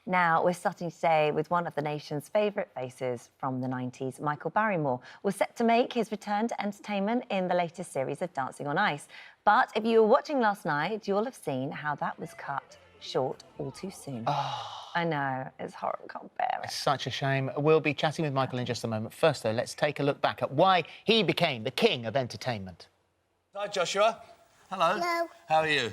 Now, we're starting today with one of the nation's favourite faces from the 90s, Michael Barrymore, was set to make his return to entertainment in the latest series of Dancing on Ice. But if you were watching last night, you'll have seen how that was cut short all too soon. Oh. I know, it's horrible, can't bear it. It's such a shame. We'll be chatting with Michael in just a moment. First, though, let's take a look back at why he became the king of entertainment. Hi, Joshua. Hello. Hello. How are you?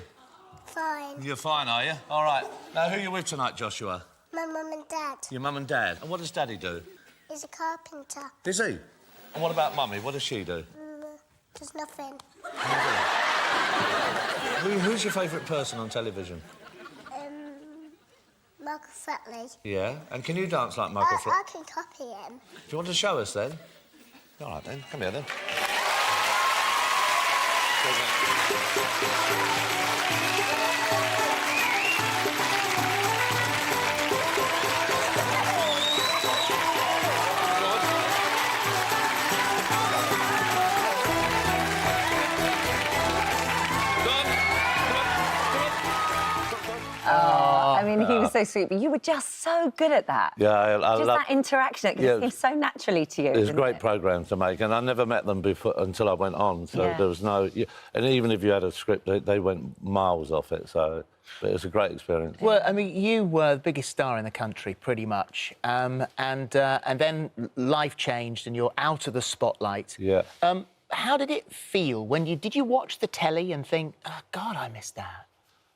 Fine. You're fine, are you? All right. Now, who are you with tonight, Joshua? My mum and dad. Your mum and dad. And what does Daddy do? He's a carpenter. Is he? And what about Mummy? What does she do? There's nothing. Who's your favourite person on television? Michael Flatley. Yeah? And can you dance like Michael Flatley? I can copy him. Do you want to show us, then? All right, then. Come here, then. I mean, he was so sweet, but you were just so good at that. Yeah, I just love... that interaction, it seemed so naturally to you. It was a great programme to make, and I never met them before until I went on, so there was no... And even if you had a script, they went miles off it, so... But it was a great experience. Well, I mean, you were the biggest star in the country, pretty much, and then life changed and you're out of the spotlight. Yeah. How did it feel when you... Did you watch the telly and think, oh, God, I missed that?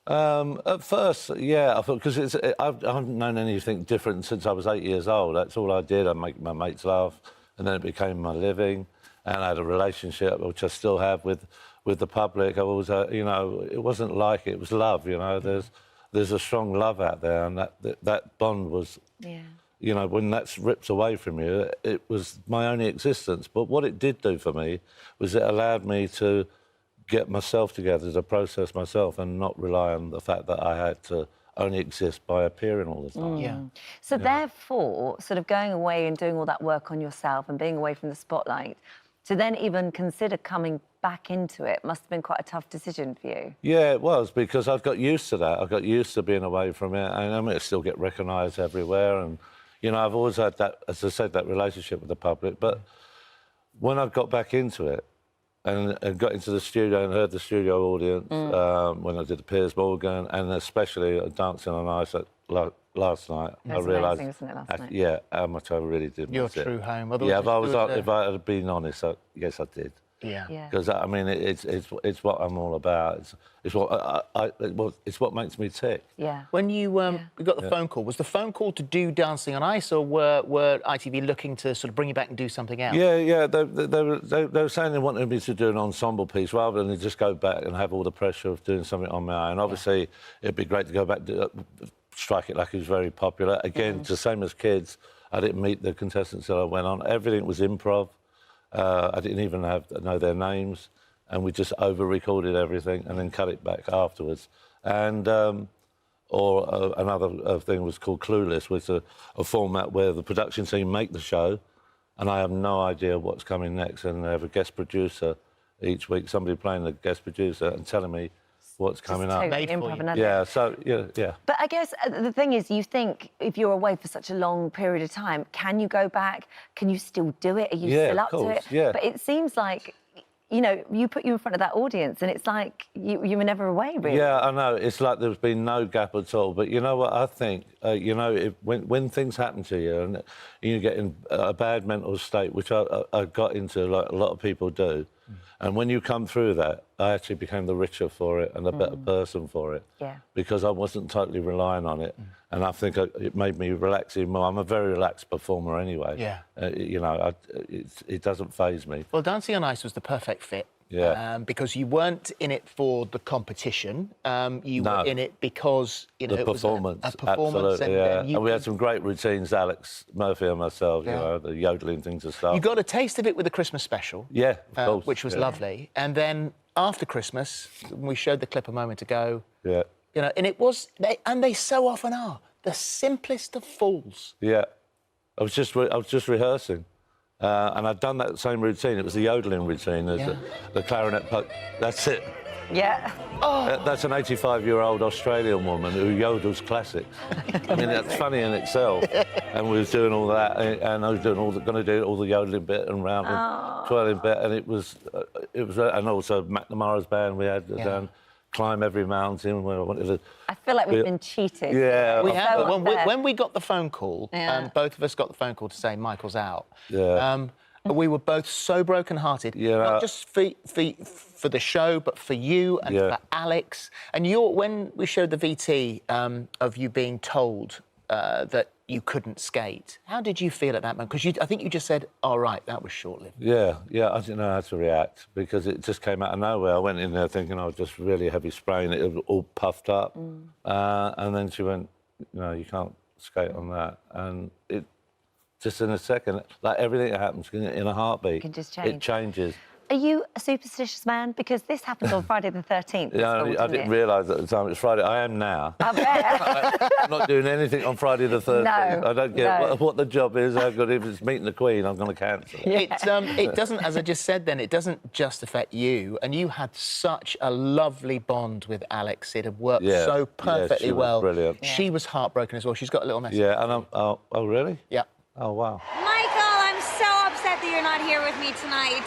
At first, yeah, I thought, because I haven't known anything different since I was 8 years old. That's all I did. I make my mates laugh, and then it became my living. And I had a relationship, which I still have, with the public. I was, you know, it wasn't like it was love. You know, there's a strong love out there, and that bond was, you know, when that's ripped away from you, it was my only existence. But what it did do for me was it allowed me to get myself together, to process myself and not rely on the fact that I had to only exist by appearing all the time. Yeah. So therefore, sort of going away and doing all that work on yourself and being away from the spotlight, to then even consider coming back into it must have been quite a tough decision for you. Yeah, it was, because I've got used to that. I got used to being away from it, and I mean, I still get recognised everywhere, and, you know, I've always had that, as I said, that relationship with the public, but when I got back into it, and got into the studio and heard the studio audience when I did the Piers Morgan, and especially Dancing on Ice last night, I realised, amazing, isn't it, last night? Yeah, how much I really did miss Your true home. Yeah, if I had been honest, yes, I did. Yeah. Because I mean, it's what I'm all about. It's what makes me tick. Yeah. When you got the phone call, was the phone call to do Dancing on Ice, or were ITV looking to sort of bring you back and do something else? Yeah. They were saying they wanted me to do an ensemble piece rather than just go back and have all the pressure of doing something on my own. Obviously, it'd be great to go back to Strike It Like It was very popular. Again, the same as Kids, I didn't meet the contestants that I went on. Everything was improv. I didn't even know their names, and we just over-recorded everything and then cut it back afterwards. And another thing was called Clueless, which is a format where the production team make the show, and I have no idea what's coming next, and they have a guest producer each week, somebody playing the guest producer and telling me what's coming up. Totally improv and yeah, so, yeah. But I guess the thing is, you think if you're away for such a long period of time, can you go back? Can you still do it? Are you still up to it? Yeah. But it seems like, you know, you put you in front of that audience and it's like you were never away, really. Yeah, I know. It's like there's been no gap at all. But you know what I think? You know, when things happen to you and you get in a bad mental state, which I got into, like a lot of people do, and when you come through that, I actually became the richer for it and a better person for it. Yeah. Because I wasn't totally relying on it. And I think it made me relax even more. I'm a very relaxed performer anyway. Yeah. You know, it doesn't faze me. Well, Dancing on Ice was the perfect fit. Yeah. Because you weren't in it for the competition. You were in it because, you know, the performance. It was a performance. Absolutely, and we had some great routines, Alex Murphy and myself, you know, the yodeling things and stuff. You got a taste of it with the Christmas special. Yeah, of course. Which was lovely. And then after Christmas, we showed the clip a moment ago. Yeah. You know, and it was, they so often are, the simplest of fools. Yeah. I was just rehearsing. And I'd done that same routine. It was the yodelling routine, the clarinet. That's it. Yeah. That's an 85-year-old Australian woman who yodels classics. I mean, that's funny in itself. And we was doing all that, and I was doing going to do all the yodeling bit and round and twirling bit, and it was, and also McNamara's band we had done. Climb every mountain where I wanted to... I feel like we've been cheated. Yeah. We So have. unfair. When we got the phone call, both of us got the phone call to say Michael's out. Yeah. We were both so broken-hearted, not just for the show, but for you and for Alex. And when we showed the VT of you being told that you couldn't skate, how did you feel at that moment? Because I think you just said, "All right, that was short-lived." Yeah, I didn't know how to react because it just came out of nowhere. I went in there thinking I was just really heavy sprain. It was all puffed up. And then she went, "No, you can't skate on that." And it just in a second, like everything that happens in a heartbeat, can just change. It changes. Are you a superstitious man? Because this happened on Friday the 13th. I didn't realise at the time it was Friday. I am now. I bet. I'm not doing anything on Friday the 13th. No, I don't get what the job is. How good if it's meeting the Queen, I'm going to cancel. It doesn't, as I just said then, it doesn't just affect you. And you had such a lovely bond with Alex. It had worked so perfectly well. Brilliant. Yeah. She was heartbroken as well. She's got a little message. Yeah, and oh, really? Yeah. Oh, wow. Michael, I'm so upset that you're not here with me tonight.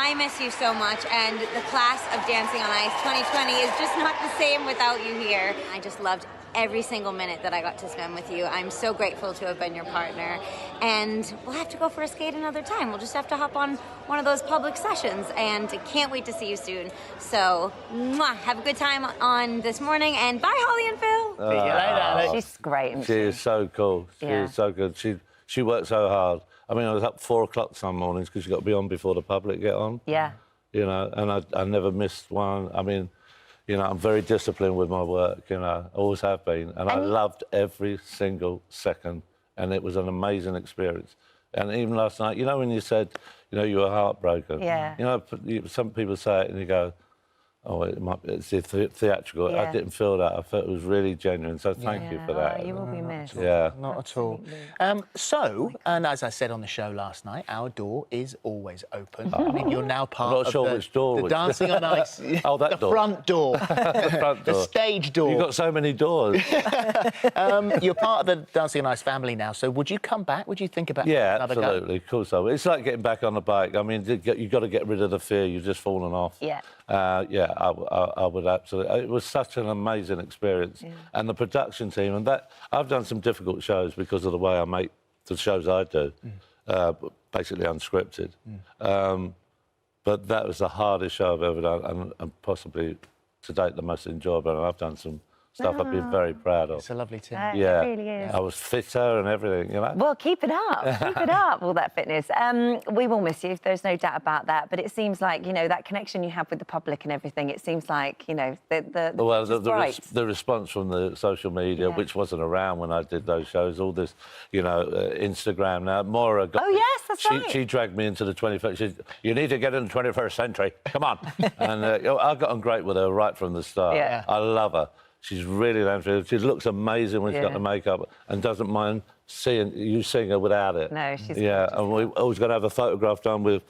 I miss you so much, and the class of Dancing on Ice 2020 is just not the same without you here. I just loved every single minute that I got to spend with you. I'm so grateful to have been your partner, and we'll have to go for a skate another time. We'll just have to hop on one of those public sessions, and I can't wait to see you soon. So, have a good time on this morning, and bye, Holly and Phil. See you later, Alex. She's great, isn't She is so cool. She is so good. She worked so hard. I mean, I was up 4 o'clock some mornings because you got to be on before the public get on. Yeah. You know, and I never missed one. I mean, you know, I'm very disciplined with my work, you know, always have been. And I loved every single second, and it was an amazing experience. And even last night, you know, when you said, you know, you were heartbroken. Yeah. You know, some people say it and you go, oh, it's theatrical. Yeah. I didn't feel that. I felt it was really genuine. So thank you for that. Oh, you will be missed. Yeah. Not at all. So, and as I said on the show last night, our door is always open. I mean, you're now part I'm not sure which door. the Dancing on Ice. Oh, that the door. Front door. The front door. The stage door. You've got so many doors. You're part of the Dancing on Ice family now, so would you come back? Would you think about another go? Absolutely. Of course I would. It's like getting back on the bike. I mean, you've got to get rid of the fear. You've just fallen off. Yeah. I would absolutely. It was such an amazing experience. Yeah. And the production team, and that I've done some difficult shows because of the way I make the shows I do, basically unscripted. But that was the hardest show I've ever done, and possibly to date the most enjoyable. And I've done some stuff I've been very proud of. It's a lovely team. Yeah, It really is. I was fitter and everything, you know. Well, keep it up. Keep it up, all that fitness. We will miss you, there's no doubt about that. But it seems like, you know, that connection you have with the public and everything, it seems like, you know, the response from the social media, which wasn't around when I did those shows, all this, you know, Instagram now. Maura got Oh, yes, that's right. She dragged me into the 21st. She said, you need to get in the 21st century. Come on. And I got on great with her right from the start. Yeah. I love her. She's really Langsford. She looks amazing when she's got the makeup and doesn't mind seeing her without it. No, she's gorgeous. And we always got to have a photograph done with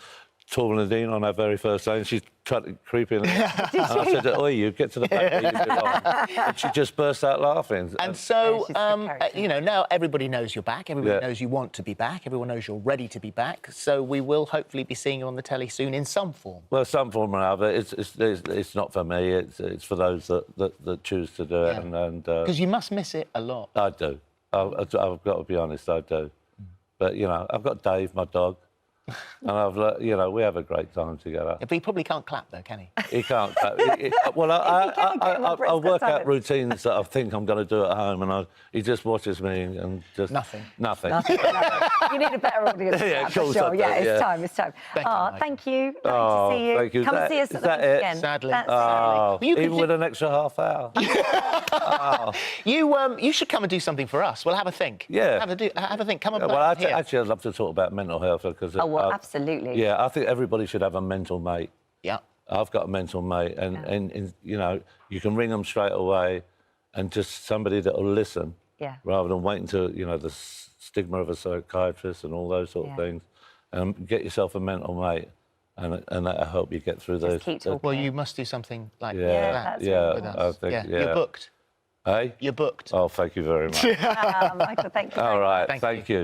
Torval Nadine on our very first day, and she tried to creep in. And I said, "Oi, you get to the back where you belong." And she just burst out laughing. And so, Yeah, you know, now everybody knows you're back. Everybody knows you want to be back. Everyone knows you're ready to be back. So we will hopefully be seeing you on the telly soon in some form. Well, some form or another. It's not for me. It's for those that choose to do it. And Because you must miss it a lot. I do. I've got to be honest. I do. But you know, I've got Dave, my dog. And you know, we have a great time together. But he probably can't clap, though, can he? He can't clap. Well, I work out routines that I think I'm going to do at home, and he just watches me and just... Nothing. You need a better audience. Yeah, of for course sure. I do, Yeah, it's time. It's time. Thank you, Thank you. Mike. Lovely to see you. Thank you. Come see us at the that Once it? Again. Sadly. That's Oh, You can even with an extra half hour. You should come and do something for us. We'll have a think. Yeah. Have a think. Come and play Well, here. actually, I'd love to talk about mental health because... Oh, well, absolutely. Yeah, I think everybody should have a mental mate. Yeah. I've got a mental mate, and you know, you can ring them straight away, and just somebody that will listen, rather than waiting to, you know, the stigma of a psychiatrist and all those sort of things. and get yourself a mental mate, and that'll help you get through Just keep talking. Well, you must do something like Yeah, that that's with really us. I think, yeah. You're booked. Hey? You're booked. Oh, thank you very much. Michael, thank you. All right, Thank thank you.